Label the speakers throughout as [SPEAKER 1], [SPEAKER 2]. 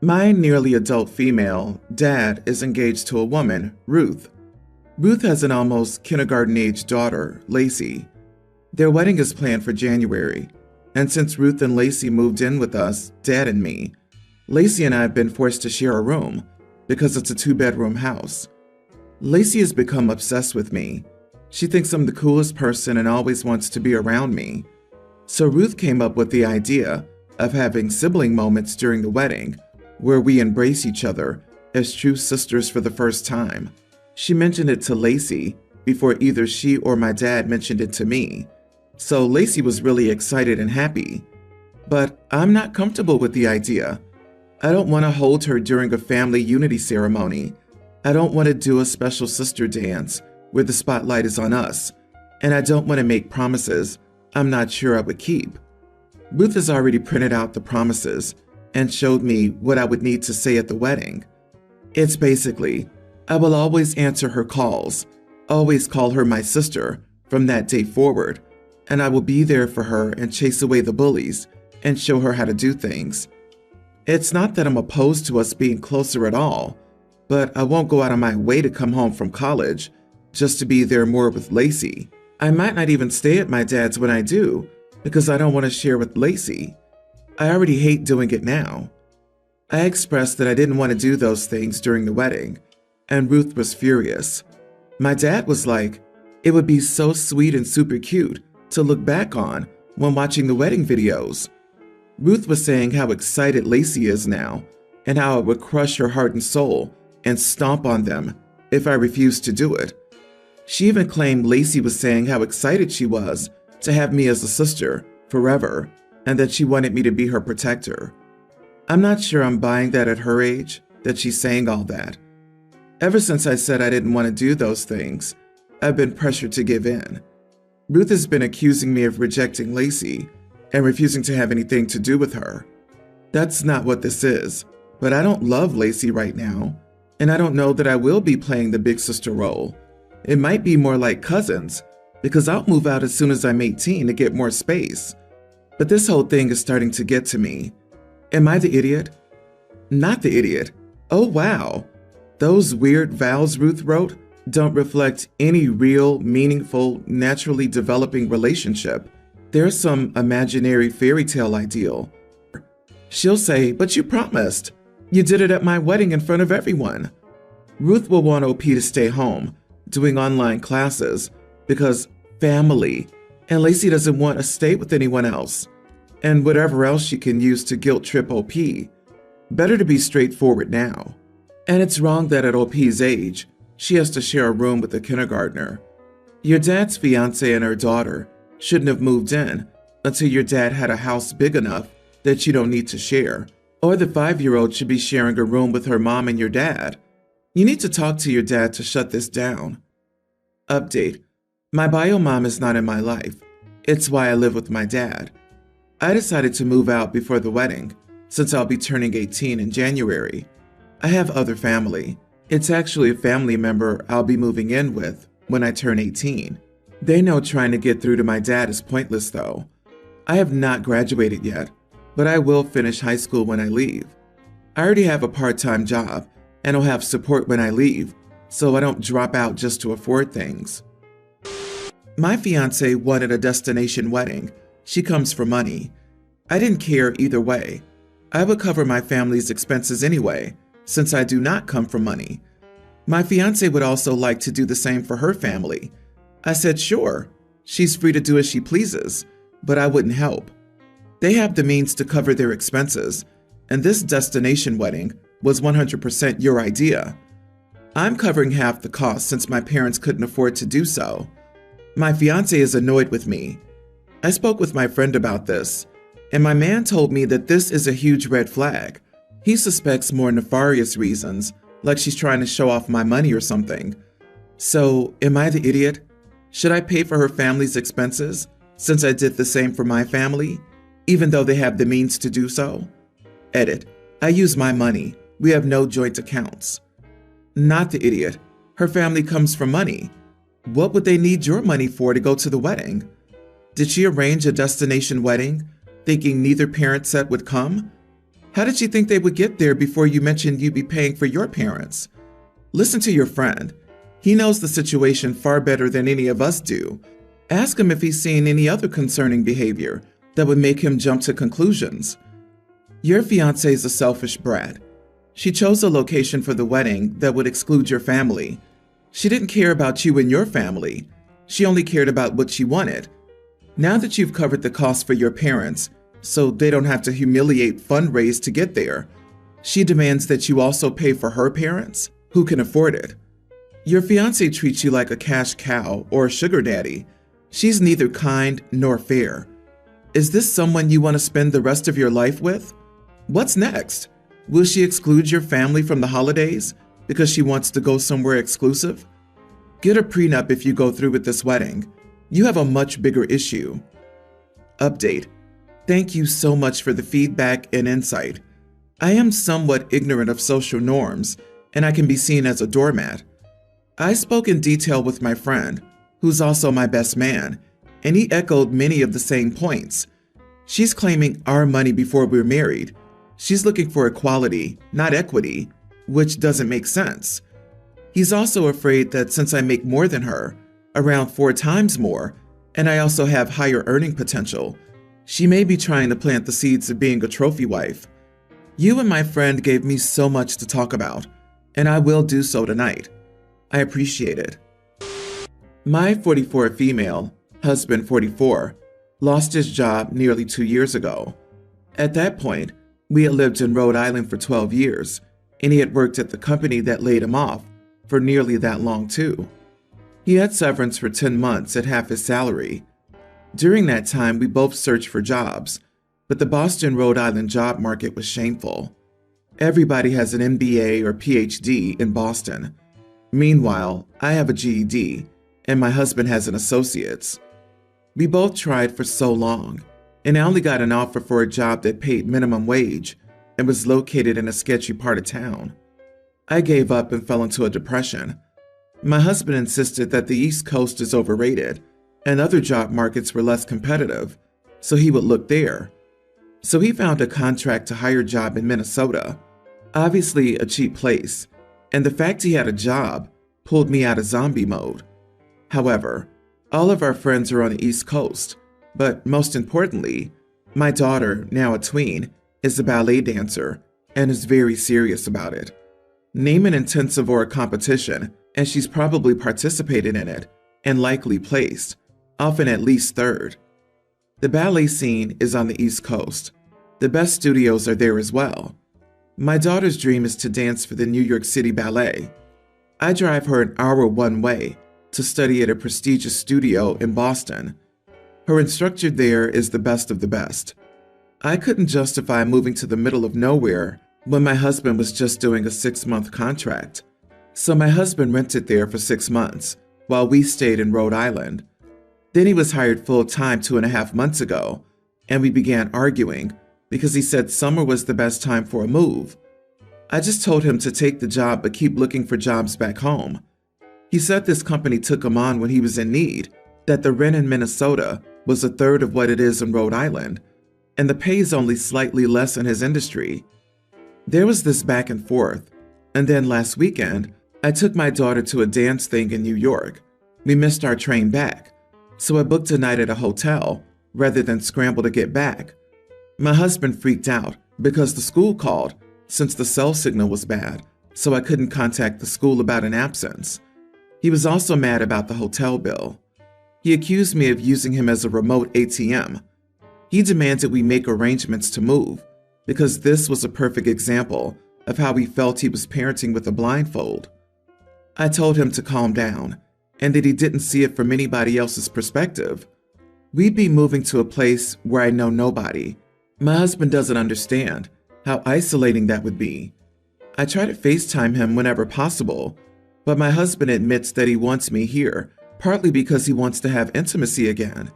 [SPEAKER 1] My nearly adult female dad is engaged to a woman, Ruth. Ruth has an almost kindergarten-age daughter, Lacey. Their wedding is planned for January, and since Ruth and Lacey moved in with us, Dad and me, Lacey and I have been forced to share a room because it's a two-bedroom house. Lacey has become obsessed with me. She thinks I'm the coolest person and always wants to be around me. So Ruth came up with the idea of having sibling moments during the wedding where we embrace each other as true sisters for the first time. She mentioned it to Lacey before either she or my dad mentioned it to me. So Lacey was really excited and happy. But I'm not comfortable with the idea. I don't want to hold her during a family unity ceremony. I don't want to do a special sister dance where the spotlight is on us. And I don't want to make promises I'm not sure I would keep. Ruth has already printed out the promises and showed me what I would need to say at the wedding. It's basically, I will always answer her calls, always call her my sister from that day forward, and I will be there for her and chase away the bullies and show her how to do things. It's not that I'm opposed to us being closer at all, but I won't go out of my way to come home from college just to be there more with Lacey. I might not even stay at my dad's when I do, because I don't want to share with Lacey. I already hate doing it now. I expressed that I didn't want to do those things during the wedding, and Ruth was furious. My dad was like, it would be so sweet and super cute to look back on when watching the wedding videos. Ruth was saying how excited Lacey is now, and how it would crush her heart and soul and stomp on them if I refused to do it. She even claimed Lacey was saying how excited she was to have me as a sister forever, and that she wanted me to be her protector. I'm not sure I'm buying that at her age, that she's saying all that. Ever since I said I didn't want to do those things, I've been pressured to give in. Ruth has been accusing me of rejecting Lacey and refusing to have anything to do with her. That's not what this is, but I don't love Lacey right now, and I don't know that I will be playing the big sister role. It might be more like cousins, because I'll move out as soon as I'm 18 to get more space. But this whole thing is starting to get to me. Am I the idiot? Not the idiot. Oh wow. Those weird vows Ruth wrote don't reflect any real, meaningful, naturally developing relationship. There's some imaginary fairy tale ideal. She'll say, but you promised. You did it at my wedding in front of everyone. Ruth will want OP to stay home, doing online classes, because family, and Lacey doesn't want to stay with anyone else, and whatever else she can use to guilt trip OP. Better to be straightforward now. And it's wrong that at OP's age, she has to share a room with a kindergartner. Your dad's fiance and her daughter shouldn't have moved in until your dad had a house big enough that you don't need to share. Or the 5-year-old should be sharing a room with her mom and your dad. You need to talk to your dad to shut this down. Update. My bio mom is not in my life. It's why I live with my dad. I decided to move out before the wedding, since I'll be turning 18 in January. I have other family. It's actually a family member I'll be moving in with when I turn 18. They know trying to get through to my dad is pointless though. I have not graduated yet, but I will finish high school when I leave. I already have a part-time job and will have support when I leave, so I don't drop out just to afford things. My fiance wanted a destination wedding. She comes for money. I didn't care either way. I would cover my family's expenses anyway, since I do not come from money. My fiance would also like to do the same for her family. I said sure, she's free to do as she pleases, but I wouldn't help. They have the means to cover their expenses, and this destination wedding was 100% your idea. I'm covering half the cost since my parents couldn't afford to do so. My fiance is annoyed with me. I spoke with my friend about this, and my man told me that this is a huge red flag. He suspects more nefarious reasons, like she's trying to show off my money or something. So, am I the idiot? Should I pay for her family's expenses, since I did the same for my family, even though they have the means to do so? Edit. I use my money. We have no joint accounts. Not the idiot. Her family comes from money. What would they need your money for to go to the wedding? Did she arrange a destination wedding, thinking neither parent set would come? How did you think they would get there before you mentioned you'd be paying for your parents? Listen to your friend. He knows the situation far better than any of us do. Ask him if he's seen any other concerning behavior that would make him jump to conclusions. Your fiancée is a selfish brat. She chose a location for the wedding that would exclude your family. She didn't care about you and your family. She only cared about what she wanted. Now that you've covered the cost for your parents, so they don't have to humiliate fundraise to get there, she demands that you also pay for her parents, who can afford it. Your fiancé treats you like a cash cow or a sugar daddy. She's neither kind nor fair. Is this someone you want to spend the rest of your life with? What's next? Will she exclude your family from the holidays because she wants to go somewhere exclusive? Get a prenup if you go through with this wedding. You have a much bigger issue. Update. Thank you so much for the feedback and insight. I am somewhat ignorant of social norms, and I can be seen as a doormat. I spoke in detail with my friend, who's also my best man, and he echoed many of the same points. She's claiming our money before we're married. She's looking for equality, not equity, which doesn't make sense. He's also afraid that since I make more than her, around 4 times more, and I also have higher earning potential, she may be trying to plant the seeds of being a trophy wife. You and my friend gave me so much to talk about, and I will do so tonight. I appreciate it. My 44 female, husband 44, lost his job nearly 2 years ago. At that point, we had lived in Rhode Island for 12 years, and he had worked at the company that laid him off for nearly that long too. He had severance for 10 months at half his salary. During that time, we both searched for jobs, but the Boston, Rhode Island job market was shameful. Everybody has an MBA or PhD in Boston. Meanwhile, I have a GED, and my husband has an associate's. We both tried for so long, and I only got an offer for a job that paid minimum wage and was located in a sketchy part of town. I gave up and fell into a depression. My husband insisted that the East Coast is overrated and other job markets were less competitive, so he would look there. So he found a contract to hire job in Minnesota, obviously a cheap place, and the fact he had a job pulled me out of zombie mode. However, all of our friends are on the East Coast, but most importantly, my daughter, now a tween, is a ballet dancer and is very serious about it. Name an intensive or a competition, and she's probably participated in it and likely placed, often at least third. The ballet scene is on the East Coast. The best studios are there as well. My daughter's dream is to dance for the New York City Ballet. I drive her an hour one way to study at a prestigious studio in Boston. Her instructor there is the best of the best. I couldn't justify moving to the middle of nowhere when my husband was just doing a 6-month contract. So my husband rented there for 6 months while we stayed in Rhode Island. Then he was hired full-time 2.5 months ago, and we began arguing because he said summer was the best time for a move. I just told him to take the job but keep looking for jobs back home. He said this company took him on when he was in need, that the rent in Minnesota was a third of what it is in Rhode Island, and the pay is only slightly less in his industry. There was this back and forth, and then last weekend, I took my daughter to a dance thing in New York. We missed our train back, so I booked a night at a hotel rather than scramble to get back. My husband freaked out because the school called since the cell signal was bad, so I couldn't contact the school about an absence. He was also mad about the hotel bill. He accused me of using him as a remote ATM. He demanded we make arrangements to move because this was a perfect example of how he felt he was parenting with a blindfold. I told him to calm down and that he didn't see it from anybody else's perspective. We'd be moving to a place where I know nobody. My husband doesn't understand how isolating that would be. I try to FaceTime him whenever possible, but my husband admits that he wants me here, partly because he wants to have intimacy again.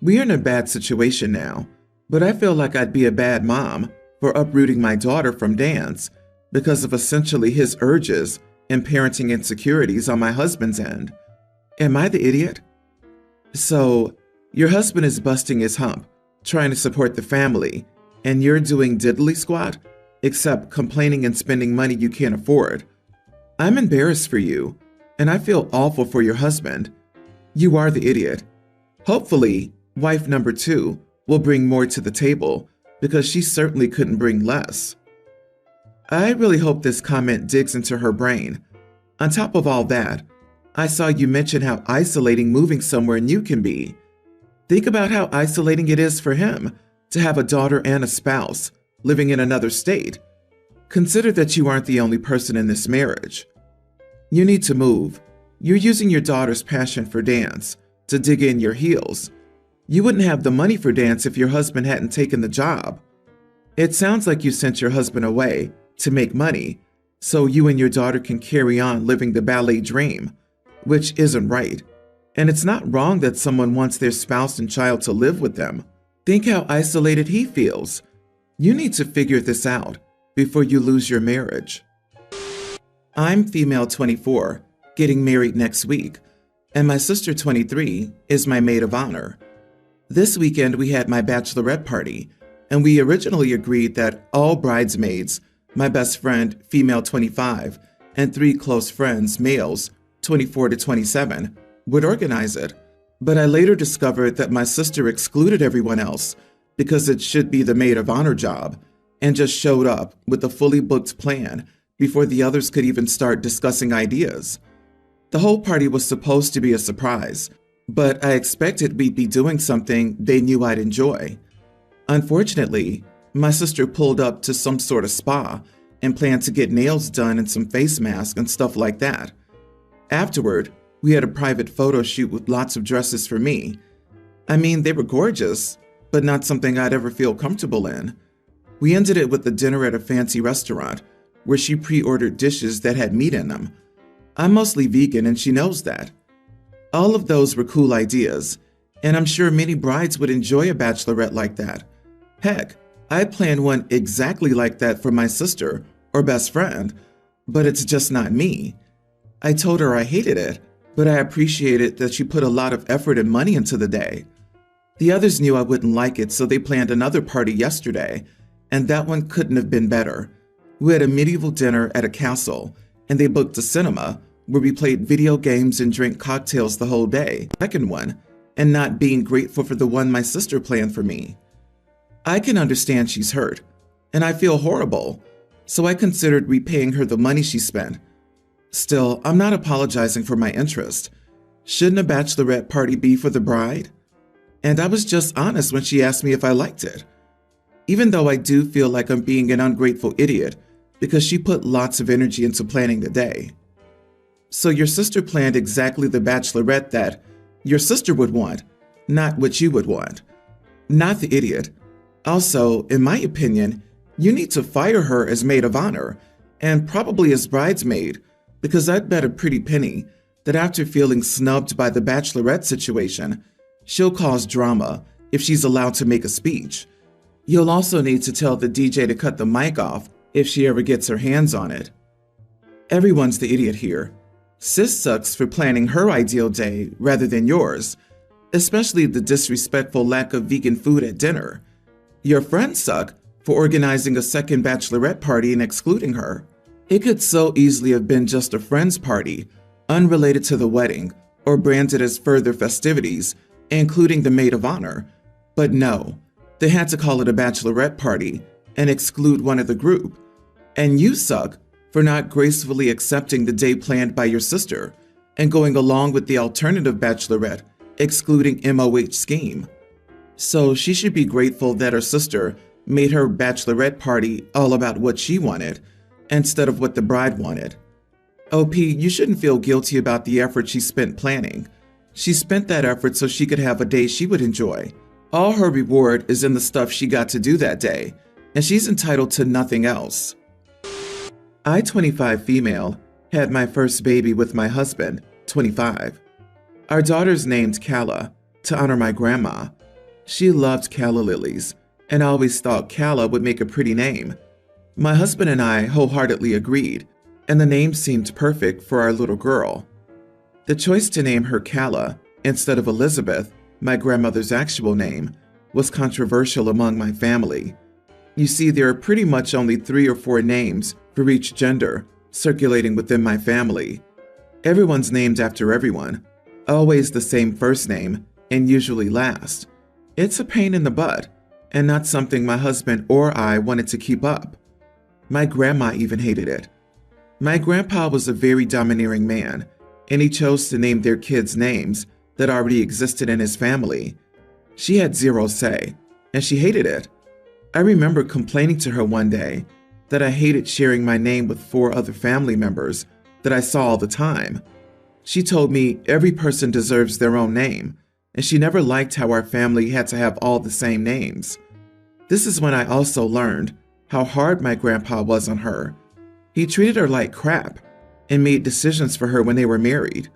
[SPEAKER 1] We're in a bad situation now, but I feel like I'd be a bad mom for uprooting my daughter from dance because of essentially his urges and parenting insecurities on my husband's end. Am I the idiot? So, your husband is busting his hump, trying to support the family, and you're doing diddly squat except complaining and spending money you can't afford. I'm embarrassed for you, and I feel awful for your husband. You are the idiot. Hopefully, wife number 2 will bring more to the table because she certainly couldn't bring less. I really hope this comment digs into her brain. On top of all that, I saw you mention how isolating moving somewhere new can be. Think about how isolating it is for him to have a daughter and a spouse living in another state. Consider that you aren't the only person in this marriage. You need to move. You're using your daughter's passion for dance to dig in your heels. You wouldn't have the money for dance if your husband hadn't taken the job. It sounds like you sent your husband away to make money so you and your daughter can carry on living the ballet dream, which isn't right. And it's not wrong that someone wants their spouse and child to live with them. Think how isolated he feels. You need to figure this out before you lose your marriage. I'm female 24, getting married next week, and my sister 23 is my maid of honor. This weekend we had my bachelorette party, and we originally agreed that all bridesmaids, my best friend, female 25, and 3 close friends, males, 24 to 27, would organize it. But I later discovered that my sister excluded everyone else because it should be the maid of honor job, and just showed up with a fully booked plan before the others could even start discussing ideas. The whole party was supposed to be a surprise, but I expected we'd be doing something they knew I'd enjoy. Unfortunately, my sister pulled up to some sort of spa and planned to get nails done and some face masks and stuff like that. Afterward, we had a private photo shoot with lots of dresses for me. I mean, they were gorgeous, but not something I'd ever feel comfortable in. We ended it with a dinner at a fancy restaurant where she pre-ordered dishes that had meat in them. I'm mostly vegan and she knows that. All of those were cool ideas, and I'm sure many brides would enjoy a bachelorette like that. Heck, I planned one exactly like that for my sister or best friend, but it's just not me. I told her I hated it, but I appreciated that she put a lot of effort and money into the day. The others knew I wouldn't like it, so they planned another party yesterday, and that one couldn't have been better. We had a medieval dinner at a castle, and they booked a cinema where we played video games and drank cocktails the whole day. Second one, and not being grateful for the one my sister planned for me. I can understand she's hurt, and I feel horrible, so I considered repaying her the money she spent. Still, I'm not apologizing for my interest. Shouldn't a bachelorette party be for the bride? And I was just honest when she asked me if I liked it. Even though I do feel like I'm being an ungrateful idiot because she put lots of energy into planning the day. So your sister planned exactly the bachelorette that your sister would want, not what you would want. Not the idiot. Also, in my opinion, you need to fire her as maid of honor and probably as bridesmaid, because I'd bet a pretty penny that after feeling snubbed by the bachelorette situation, she'll cause drama if she's allowed to make a speech. You'll also need to tell the DJ to cut the mic off if she ever gets her hands on it. Everyone's the idiot here. Sis sucks for planning her ideal day rather than yours, especially the disrespectful lack of vegan food at dinner. Your friends suck for organizing a second bachelorette party and excluding her. It could so easily have been just a friend's party, unrelated to the wedding, or branded as further festivities, including the maid of honor. But no, they had to call it a bachelorette party and exclude one of the group. And you suck for not gracefully accepting the day planned by your sister and going along with the alternative bachelorette, excluding MOH scheme. So she should be grateful that her sister made her bachelorette party all about what she wanted instead of what the bride wanted. OP, you shouldn't feel guilty about the effort she spent planning. She spent that effort so she could have a day she would enjoy. All her reward is in the stuff she got to do that day, and she's entitled to nothing else. I, 25 female, had my first baby with my husband, 25. Our daughter's named Calla, to honor my grandma. She loved calla lilies, and always thought Calla would make a pretty name. My husband and I wholeheartedly agreed, and the name seemed perfect for our little girl. The choice to name her Calla instead of Elizabeth, my grandmother's actual name, was controversial among my family. You see, there are pretty much only 3 or 4 names for each gender circulating within my family. Everyone's named after everyone, always the same first name, and usually last. It's a pain in the butt, and not something my husband or I wanted to keep up. My grandma even hated it. My grandpa was a very domineering man, and he chose to name their kids names that already existed in his family. She had zero say, and she hated it. I remember complaining to her one day that I hated sharing my name with 4 other family members that I saw all the time. She told me every person deserves their own name, and she never liked how our family had to have all the same names. This is when I also learned how hard my grandpa was on her. He treated her like crap and made decisions for her when they were married,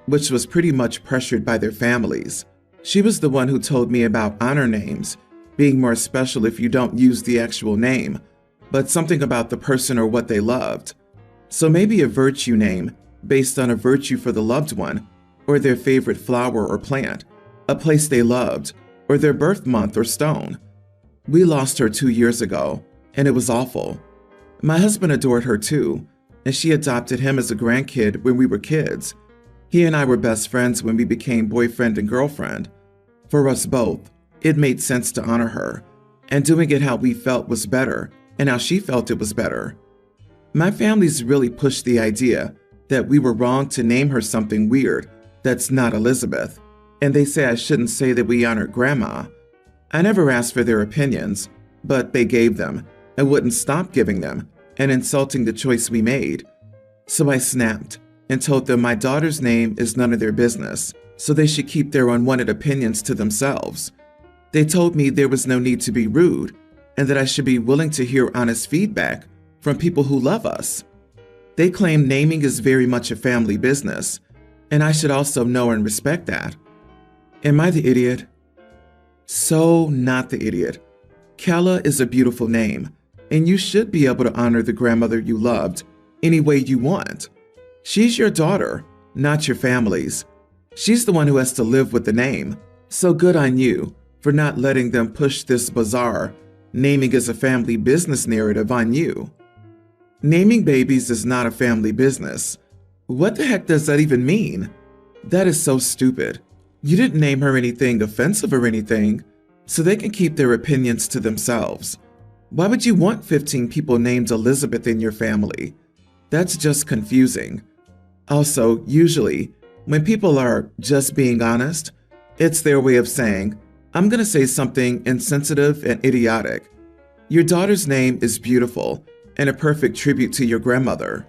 [SPEAKER 1] which was pretty much pressured by their families. She was the one who told me about honor names being more special if you don't use the actual name, but something about the person or what they loved. So maybe a virtue name based on a virtue for the loved one, or their favorite flower or plant, a place they loved, or their birth month or stone. We lost her 2 years ago, and it was awful. My husband adored her too, and she adopted him as a grandkid when we were kids. He and I were best friends when we became boyfriend and girlfriend. For us both, it made sense to honor her, and doing it how we felt was better, and how she felt it was better. My family's really pushed the idea that we were wrong to name her something weird that's not Elizabeth, and they say I shouldn't say that we honored Grandma. I never asked for their opinions, but they gave them, and wouldn't stop giving them, and insulting the choice we made. So I snapped and told them my daughter's name is none of their business, so they should keep their unwanted opinions to themselves. They told me there was no need to be rude, and that I should be willing to hear honest feedback from people who love us. They claim naming is very much a family business, and I should also know and respect that. Am I the idiot? So not the idiot. Kella is a beautiful name, and you should be able to honor the grandmother you loved any way you want. She's your daughter, not your family's. She's the one who has to live with the name, so good on you for not letting them push this bizarre naming is a family business narrative on you. Naming babies is not a family business. What the heck does that even mean? That is so stupid. You didn't name her anything offensive or anything, so they can keep their opinions to themselves. Why would you want 15 people named Elizabeth in your family? That's just confusing. Also, usually, when people are just being honest, it's their way of saying, I'm gonna say something insensitive and idiotic. Your daughter's name is beautiful and a perfect tribute to your grandmother.